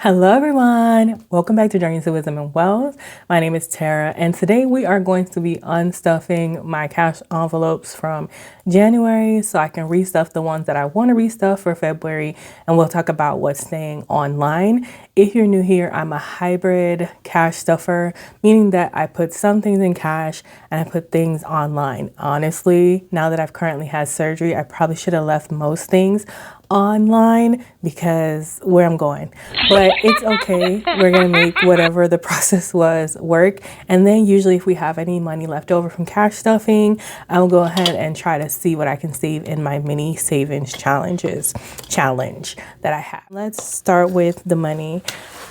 Hello everyone, welcome back to Journeys to Wisdom and Wealth. My name is Tara and today we are going to be unstuffing my cash envelopes from January so I can restuff the ones that I want to restuff for February, and we'll talk about what's staying online. If you're new here, I'm a hybrid cash stuffer, meaning that I put some things in cash and I put things online. Honestly, now that I've currently had surgery, I probably should have left most things online because where I'm going, but it's okay. We're gonna make whatever the process was work, and then usually if we have any money left over from cash stuffing, I'll go ahead and try to see what I can save in my mini savings challenge that I have. Let's start with the money.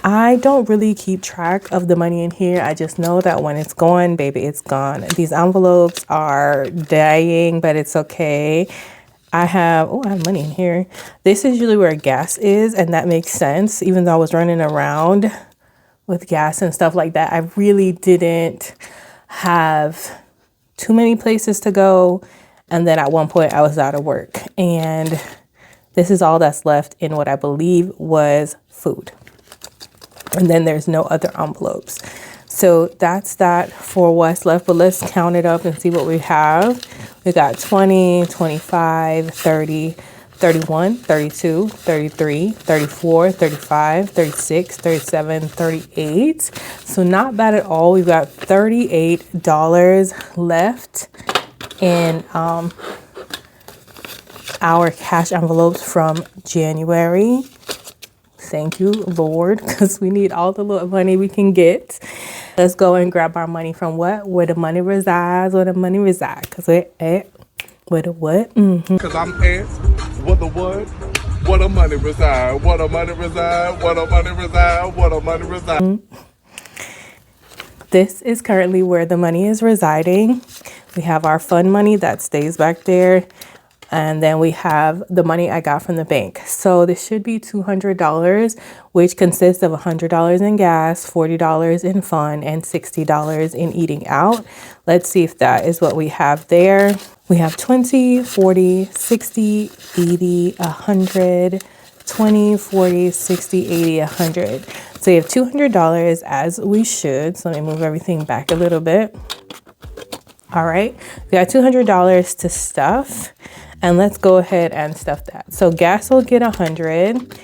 I don't really keep track of the money in here. I just know that when it's gone, baby, it's gone. These envelopes are dying, but it's okay. I have money in here. This is usually where gas is, and that makes sense. Even though I was running around with gas and stuff like that, I really didn't have too many places to go. And then at one point I was out of work, and this is all that's left in what I believe was food. And then there's no other envelopes. So that's that for what's left, but let's count it up and see what we have. We got 20, 25, 30, 31, 32, 33, 34, 35, 36, 37, 38. So not bad at all. We've got $38 left in our cash envelopes from January. Thank you, Lord, because we need all the little money we can get. Let's go and grab our money from where the money resides, where the money resides. Because we're at where the what? Because I'm at where the what? Where the money reside, where the money reside, where the money reside, where the money reside. This is currently where the money is residing. We have our fun money that stays back there. And then we have the money I got from the bank. So this should be $200, which consists of $100 in gas, $40 in fun, and $60 in eating out. Let's see if that is what we have there. We have 20, 40, 60, 80, 100, 20, 40, 60, 80, 100. So you have $200 as we should. So let me move everything back a little bit. All right, we got $200 to stuff. And let's go ahead and stuff that. So gas will get 100.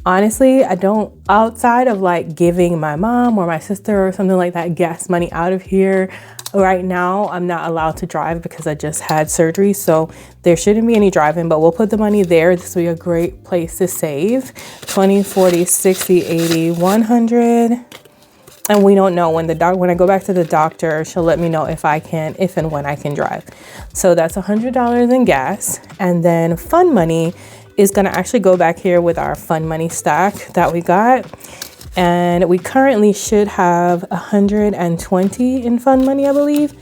Honestly, I don't, outside of like giving my mom or my sister or something like that gas money out of here. Right now, I'm not allowed to drive because I just had surgery. So there shouldn't be any driving, but we'll put the money there. This will be a great place to save. 20, 40, 60, 80, 100. And we don't know when I go back to the doctor, she'll let me know if and when I can drive. So that's $100 in gas. And then fun money is going to actually go back here with our fun money stack that we got. And we currently should have 120 in fun money, I believe.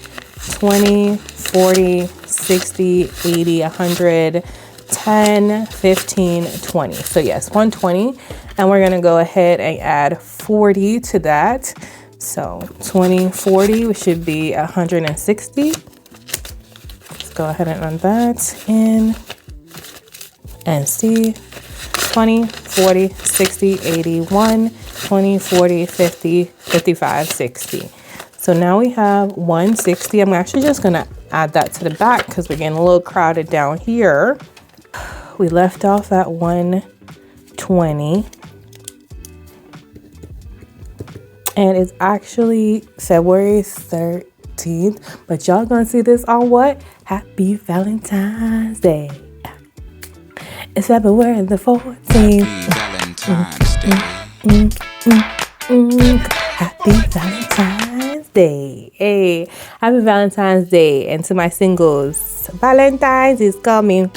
20, 40, 60, 80, 100, 10, 15, 20. So yes, 120. And we're going to go ahead and add 40 to that. So 20, 40, we should be 160. Let's go ahead and run that in and see. 20, 40, 60, 81, 20, 40, 50, 55, 60. So now we have 160. I'm actually just going to add that to the back because we're getting a little crowded down here. We left off at 120. And it's actually February 13th. But y'all gonna see this on what? Happy Valentine's Day. It's February the 14th. Happy Valentine's Day. Hey, happy Valentine's Day. And to my singles, Valentine's is coming.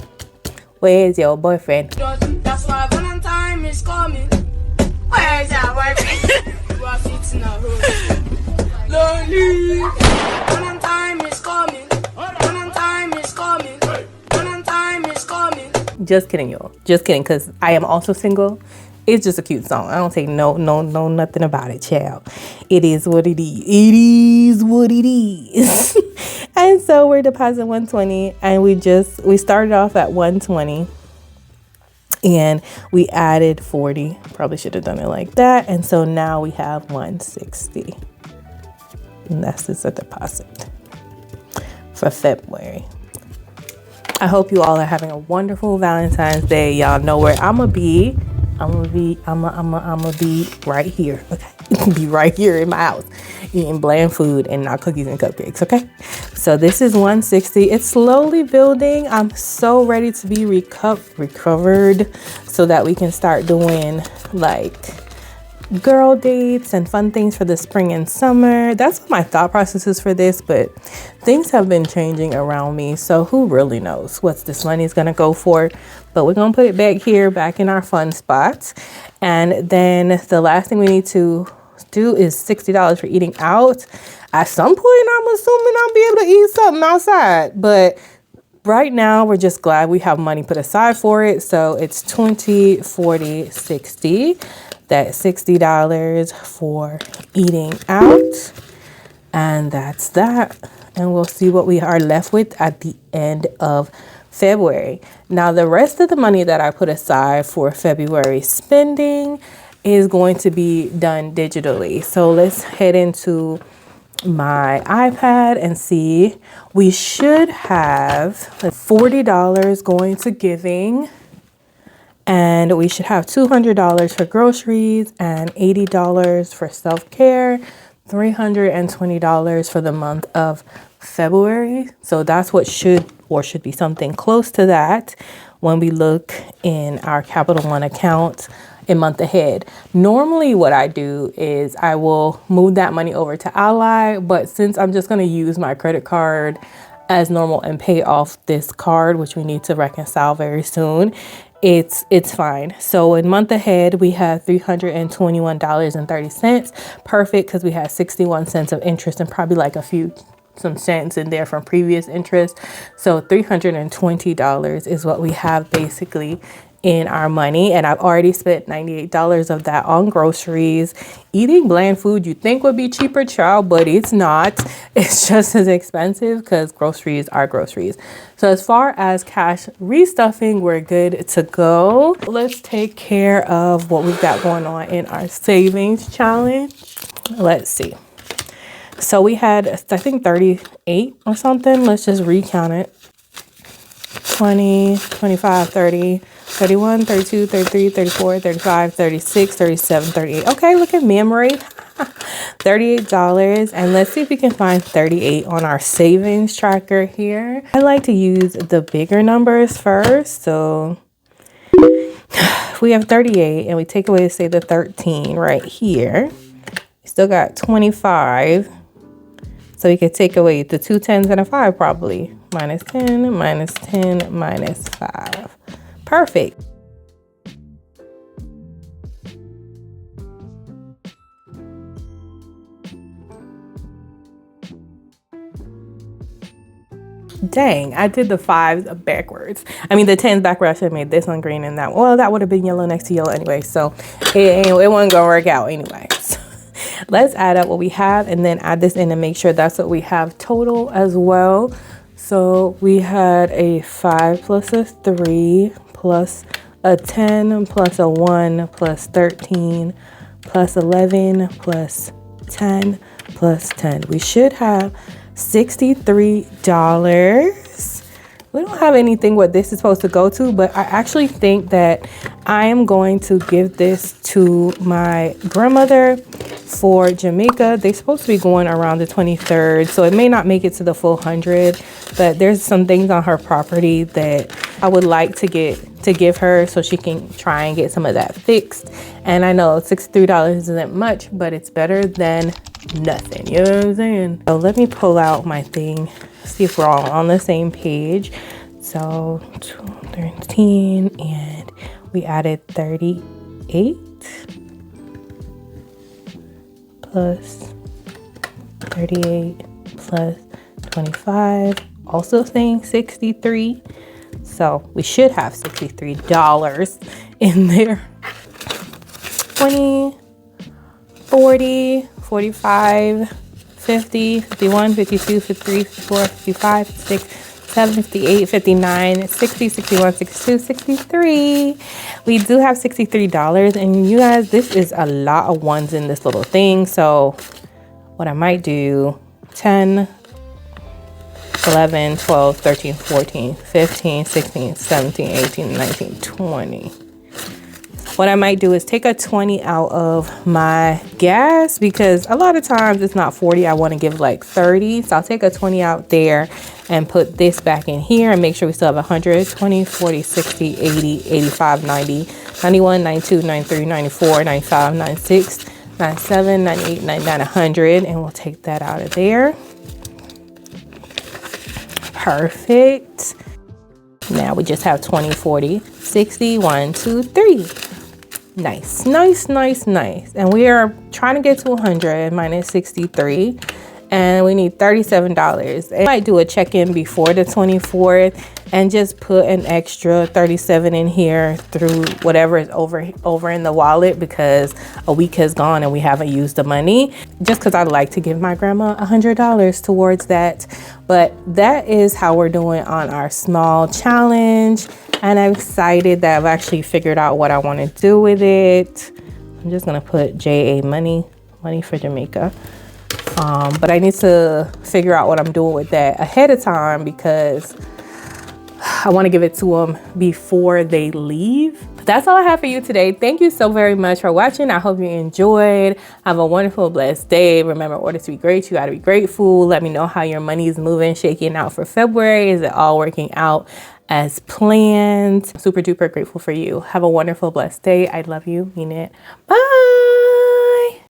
Where's your boyfriend? That's why Valentine is coming. Where's your boyfriend? You are sitting at home. Lonely. Valentine is coming. Valentine is coming. Valentine is coming. Just kidding, y'all. Just kidding, because I am also single. It's just a cute song. I don't say no, nothing about it, child. It is what it is. It is what it is. And so we're depositing 120, and we started off at 120. and we added 40. Probably should have done it like that. And so now we have 160. And that's just a deposit for February. I hope you all are having a wonderful Valentine's Day. Y'all know where I'm gonna be. I'm gonna be right here. Okay, be right here in my house, eating bland food and not cookies and cupcakes. Okay, so this is 160. It's slowly building. I'm so ready to be recovered, so that we can start doing like girl dates and fun things for the spring and summer. That's what my thought process is for this, but things have been changing around me, so who really knows what this money is gonna go for. But we're gonna put it back here, back in our fun spots. And then the last thing we need to do is $60 for eating out. At some point, I'm assuming I'll be able to eat something outside, but right now we're just glad we have money put aside for it. So it's 20, 40, 60. That's $60 for eating out, and that's that. And we'll see what we are left with at the end of February. Now, the rest of the money that I put aside for February spending is going to be done digitally. So let's head into my iPad and see. We should have $40 going to giving, and we should have $200 for groceries and $80 for self-care, $320 for the month of February. So that's what should be something close to that when we look in our Capital One account a month ahead. Normally what I do is I will move that money over to Ally, but since I'm just going to use my credit card as normal and pay off this card, which we need to reconcile very soon, it's fine. So in month ahead, we have $321.30. Perfect, because we had 61 cents of interest and probably like some cents in there from previous interest. So $320 is what we have basically in our money, and I've already spent $98 of that on groceries. Eating bland food you think would be cheaper, child, but it's not. It's just as expensive because groceries are groceries. So as far as cash restuffing, we're good to go. Let's take care of what we've got going on in our savings challenge. Let's see. So we had, I think, 38 or something. Let's just recount it. 20, 25, 30, 31, 32, 33, 34, 35, 36, 37, 38. Okay, look at memory. $38. And let's see if we can find 38 on our savings tracker here. I like to use the bigger numbers first. So we have 38 and we take away, say, the 13 right here. We still got 25. So we could take away the 2 10s and a 5 probably. Minus 10, minus 10, minus 5. Perfect. Dang, I did the 5s backwards. I mean, the 10s backwards. I should have made this one green and that one. Well, that would have been yellow next to yellow anyway. So it wasn't going to work out anyway. So let's add up what we have and then add this in and make sure that's what we have total as well. So we had a 5 plus a 3 plus a 10 plus a 1 plus 13 plus 11 plus 10 plus 10. We should have $63. We don't have anything what this is supposed to go to, but I actually think that I am going to give this to my grandmother for Jamaica. They're supposed to be going around the 23rd, so it may not make it to the full 100, but there's some things on her property that I would like to give her so she can try and get some of that fixed. And I know $63 isn't much, but it's better than nothing. You know what I'm saying? So let me pull out my thing, see if we're all on the same page. So 13, and we added 38 plus 38 plus 25, also saying 63. So we should have $63 in there. 20, 40, 45, 50, 51, 52, 53, 54, 55, 56, 57, 58, 59, 60, 61, 62, 63. We do have $63. And you guys, this is a lot of ones in this little thing. So what I might do, 10, 11, 12, 13, 14, 15, 16, 17, 18, 19, 20. What I might do is take a 20 out of my gas, because a lot of times it's not 40. I want to give like 30. So I'll take a 20 out there and put this back in here and make sure we still have 100, 20, 40, 60, 80, 85, 90, 91, 92, 93, 94, 95, 96, 97, 98, 99, 100. And we'll take that out of there. Perfect. Now we just have 20, 40, 60, 1, 2, 3. Nice, nice, nice, nice. And we are trying to get to 100 minus 63. And we need $37. And I might do a check-in before the 24th and just put an extra 37 in here through whatever is over in the wallet, because a week has gone and we haven't used the money. Just because I like to give my grandma $100 towards that. But that is how we're doing on our small challenge. And I'm excited that I've actually figured out what I want to do with it. I'm just gonna put JA money for Jamaica. But I need to figure out what I'm doing with that ahead of time, because I want to give it to them before they leave. But that's all I have for you today. Thank you so very much for watching. I hope you enjoyed. Have a wonderful, blessed day. Remember, order to be great. You got to be grateful. Let me know how your money is moving, shaking out for February. Is it all working out as planned? Super duper grateful for you. Have a wonderful, blessed day. I love you. Mean it. Bye.